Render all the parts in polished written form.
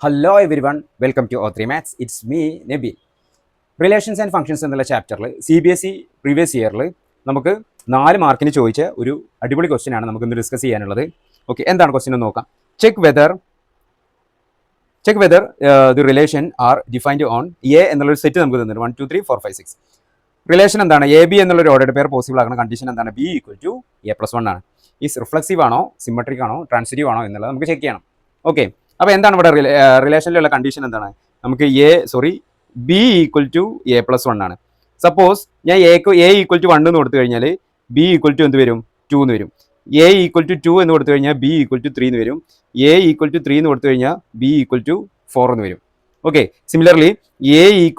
Hello everyone, welcome to O3 Maths. It's me Nabi. Relations and functions എന്നുള്ള ചാപ്റ്ററിൽ CBSE previous ഇയറിൽ നമുക്ക് 4 മാർക്കിന് ചോദിച്ച ഒരു അടിപൊളി ക്വസ്റ്റ്യൻ ആണ് നമുക്ക് ഇന്ന് ഡിസ്കസ് ചെയ്യാനുള്ളത്. ഓക്കെ, എന്താണ് ക്വസ്റ്റ്യൻ എന്ന് നോക്കാം. Check whether the relation R defined on A എന്നുള്ളൊരു സെറ്റ് നമുക്ക് തന്നിട്ടുണ്ട്. 1 2 3 4 5 6 റിലേഷൻ എന്താണ്? AB എന്നുള്ളൊരു ഓർഡർ പെയർ പോസിബിൾ ആക്കുന്ന കണ്ടീഷൻ എന്താണ്? B = A+1 ആണ്. ഈസ് റിഫ്ലക്സീവ് ആണോ, സിമെട്രിക് ആണോ, ട്രാൻസിറ്റീവ് ആണോ എന്നുള്ളത് നമുക്ക് ചെക്ക് ചെയ്യണം. ഓക്കെ, അപ്പോൾ എന്താണ് ഇവിടെ റിലേഷനിലുള്ള കണ്ടീഷൻ എന്താണ്? നമുക്ക് B = A+1 ആണ്. സപ്പോസ് ഞാൻ A = 1 എന്ന് കൊടുത്തു കഴിഞ്ഞാൽ B = എന്ത് വരും? 2 എന്ന് വരും. A = 2 എന്ന് കൊടുത്തു കഴിഞ്ഞാൽ B = 3 എന്ന് വരും. A = 3 എന്ന് കൊടുത്തു കഴിഞ്ഞാൽ B = 4 എന്ന് വരും. ഓക്കെ, സിമിലർലി A =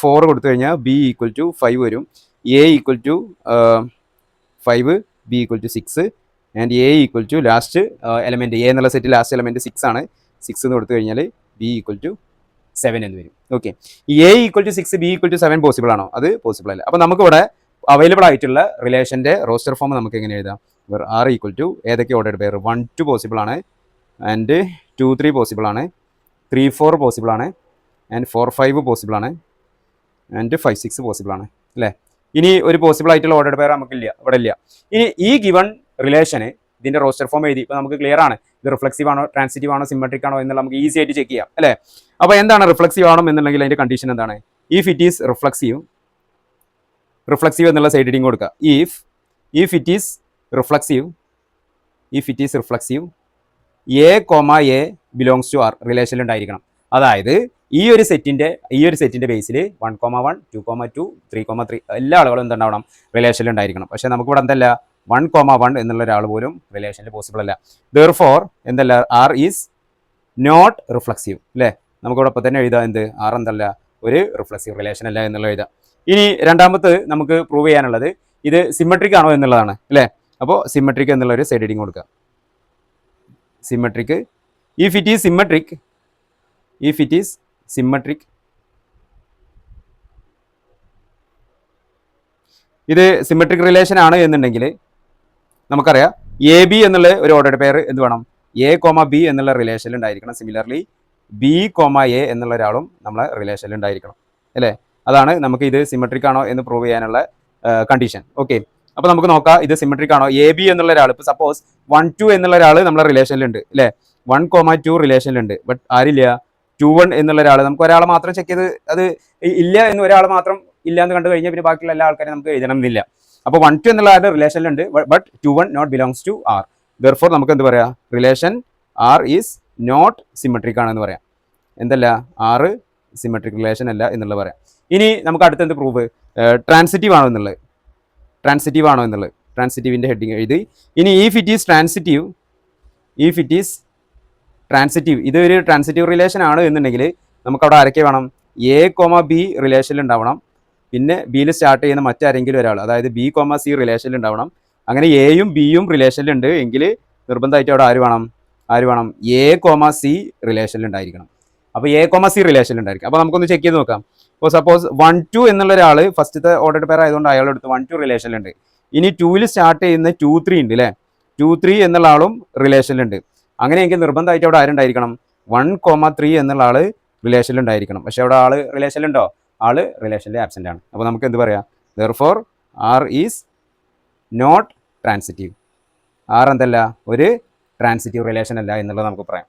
4 കൊടുത്തു കഴിഞ്ഞാൽ B = 5 വരും. A = 5, B = 6 and A = last element A എന്നുള്ള സെറ്റ് ലാസ്റ്റ് എലമെൻറ്റ് 6 ആണ്. 6 എന്ന് കൊടുത്തു കഴിഞ്ഞാൽ B = 7 എന്ന് വരും. ഓക്കെ, A = 6 B = 7 പോസിബിൾ ആണോ? അത് പോസിബിൾ അല്ല. അപ്പോൾ നമുക്കിവിടെ അവൈലബിൾ ആയിട്ടുള്ള റിലേഷൻ്റെ റോസ്റ്റർ ഫോം നമുക്ക് എങ്ങനെ എഴുതാം? R = ഏതൊക്കെ ഓർഡർ പെയർ? 1 2 പോസിബിൾ ആണ്, ആൻഡ് 2 3 പോസിബിൾ ആണ്, 3 4 പോസിബിൾ ആണ്, ആൻഡ് 4 5 പോസിബിൾ ആണ്, ആൻഡ് 5 6 പോസിബിൾ ആണ് അല്ലേ? ഇനി ഒരു പോസിബിൾ ആയിട്ടുള്ള ഓർഡർ പെയർ നമുക്കില്ല, ഇവിടെ ഇല്ല. ഇനി ഈ ഗിവൺ റിലേഷന് ഇതിൻ്റെ റോസ്റ്റർ ഫോം എഴുതി ഇപ്പോൾ നമുക്ക് ക്ലിയർ ആണ്. ഇത് റിഫ്ലക്സീവ് ആണോ, ട്രാൻസിറ്റീവ് ആണോ, സിമെട്രിക് ആണോ എന്നുള്ള നമുക്ക് ഈസി ആയിട്ട് ചെക്ക് ചെയ്യാം അല്ലേ? അപ്പോൾ എന്താണ് റിഫ്ലക്സീവ് ആണോ എന്നുണ്ടെങ്കിൽ അതിൻ്റെ കണ്ടീഷൻ എന്താണ്? ഇഫ് ഇറ്റ് ഈസ് റിഫ്ലക്സീവ് എന്നുള്ള സൈഡ് ഹെഡിങ് കൊടുക്കുക. If it is reflexive A, belongs to R റിലേഷനിൽ ഉണ്ടായിരിക്കണം. അതായത് ഈ ഒരു സെറ്റിന്റെ ബേസിൽ 1 1 2 2 3 3 എല്ലാ ആളുകളും എന്തുണ്ടാവണം? റിലേഷനിൽ ഉണ്ടായിരിക്കണം. പക്ഷേ നമുക്കിവിടെ എന്തല്ല, 1 1 എന്നുള്ള ഒരാൾ പോലും റിലേഷനിൽ പോസിബിൾ അല്ല. ദെർഫോർ എന്തല്ല, R ഈസ് നോട്ട് റിഫ്ലക്സീവ് അല്ലേ? നമുക്കിവിടെ ഇപ്പോൾ തന്നെ എഴുതാം എന്ത്? R എന്തല്ല, ഒരു റിഫ്ലക്സീവ് റിലേഷൻ അല്ല എന്നുള്ള എഴുതാം. ഇനി രണ്ടാമത് നമുക്ക് പ്രൂവ് ചെയ്യാനുള്ളത് ഇത് സിമെട്രിക് ആണോ എന്നുള്ളതാണ് അല്ലേ? അപ്പോൾ സിമെട്രിക് എന്നുള്ള ഒരു സൈഡ് ഹെഡിങ് കൊടുക്കുക. Symmetric, if it is symmetric ഇത് സിമെട്രിക് റിലേഷൻ ആണ് എന്നുണ്ടെങ്കിൽ നമുക്കറിയാം AB എന്നുള്ള ഒരു ഓർഡർ പെയർ എന്ത് വേണം? A, B എന്നുള്ള റിലേഷനിൽ ഉണ്ടായിരിക്കണം. സിമിലർലി B, A എന്നുള്ള ഒരാളും നമ്മളെ റിലേഷനിൽ ഉണ്ടായിരിക്കണം അല്ലേ? അതാണ് നമുക്ക് ഇത് സിമെട്രിക് ആണോ എന്ന് പ്രൂവ് ചെയ്യാനുള്ള കണ്ടീഷൻ. ഓക്കെ, അപ്പോൾ നമുക്ക് നോക്കാം ഇത് സിമെട്രിക് ആണോ. AB എന്നുള്ള ഒരാൾ ഇപ്പോൾ സപ്പോസ് 1 2 എന്നുള്ള ഒരാൾ നമ്മളെ റിലേഷനിലുണ്ട് അല്ലേ? 1 2 റിലേഷനിലുണ്ട്. ബട്ട് ആരില്ല? 2 1 എന്നുള്ള ഒരാൾ. നമുക്ക് ഒരാൾ മാത്രം ചെക്ക് ചെയ്ത് അത് ഇല്ല എന്ന് ഒരാൾ മാത്രം ഇല്ല എന്ന് കണ്ടു കഴിഞ്ഞാൽ പിന്നെ ബാക്കിയുള്ള എല്ലാ ആൾക്കാരും നമുക്ക് എഴുതണം എന്നില്ല. അപ്പോൾ 1 2 എന്നുള്ള ആളുടെ റിലേഷനിലുണ്ട്, but 2 1 not belongs to R. Therefore നമുക്ക് എന്ത് പറയാം? Relation R is not symmetric ആണെന്ന് പറയാം. എന്തല്ല, R സിമെട്രിക് റിലേഷൻ അല്ല എന്നുള്ളത് പറയാം. ഇനി നമുക്ക് അടുത്തെന്ത് പ്രൂവ്? ട്രാൻസിറ്റീവ് ആണോ എന്നുള്ളത്. ട്രാൻസിറ്റീവിൻ്റെ ഹെഡിങ് എഴുതി. ഇനി ഇഫ് ഇറ്റ് ഈസ് ട്രാൻസിറ്റീവ് ഇതൊരു ട്രാൻസിറ്റീവ് റിലേഷൻ ആണ് എന്നുണ്ടെങ്കിൽ നമുക്കവിടെ ആരൊക്കെ വേണം? A, B റിലേഷനിൽ ഉണ്ടാവണം. പിന്നെ ബിയിൽ സ്റ്റാർട്ട് ചെയ്യുന്ന മറ്റാരെങ്കിലും ഒരാൾ, അതായത് B, C റിലേഷനിൽ ഉണ്ടാവണം. അങ്ങനെ എയും ബിയും റിലേഷനിലുണ്ട് എങ്കിൽ നിർബന്ധമായിട്ട് അവിടെ ആര് വേണം? A, C റിലേഷനിൽ ഉണ്ടായിരിക്കണം. അപ്പോൾ A, C റിലേഷനിൽ ഉണ്ടായിരിക്കും. അപ്പോൾ നമുക്കൊന്ന് ചെക്ക് ചെയ്ത് നോക്കാം. ഇപ്പോൾ സപ്പോസ് 1 2 എന്നുള്ള ഒരാൾ ഫസ്റ്റത്തെ ഓർഡർ പെയർ ആയതുകൊണ്ട് അയാളെടുത്ത് 1 2 റിലേഷനിലുണ്ട്. ഇനി 2ൽ സ്റ്റാർട്ട് ചെയ്യുന്ന 2 3 ഉണ്ട് അല്ലേ? 2 3 എന്നുള്ള ആളും റിലേഷനിലുണ്ട്. അങ്ങനെയെങ്കിൽ നിർബന്ധമായിട്ട് അവിടെ ആരുണ്ടായിരിക്കണം? 1 3 എന്നുള്ള ആൾ റിലേഷനിലുണ്ടായിരിക്കണം. പക്ഷേ അവിടെ ആൾ റിലേഷനിലുണ്ടോ? ആൾ റിലേഷനിൽ ആബ്സെൻ്റ് ആണ്. അപ്പോൾ നമുക്ക് എന്ത് പറയാം? Therefore R is not transitive. R എന്തല്ല, ഒരു ട്രാൻസിറ്റീവ് റിലേഷൻ അല്ല എന്നുള്ളത് നമുക്ക് പറയാം.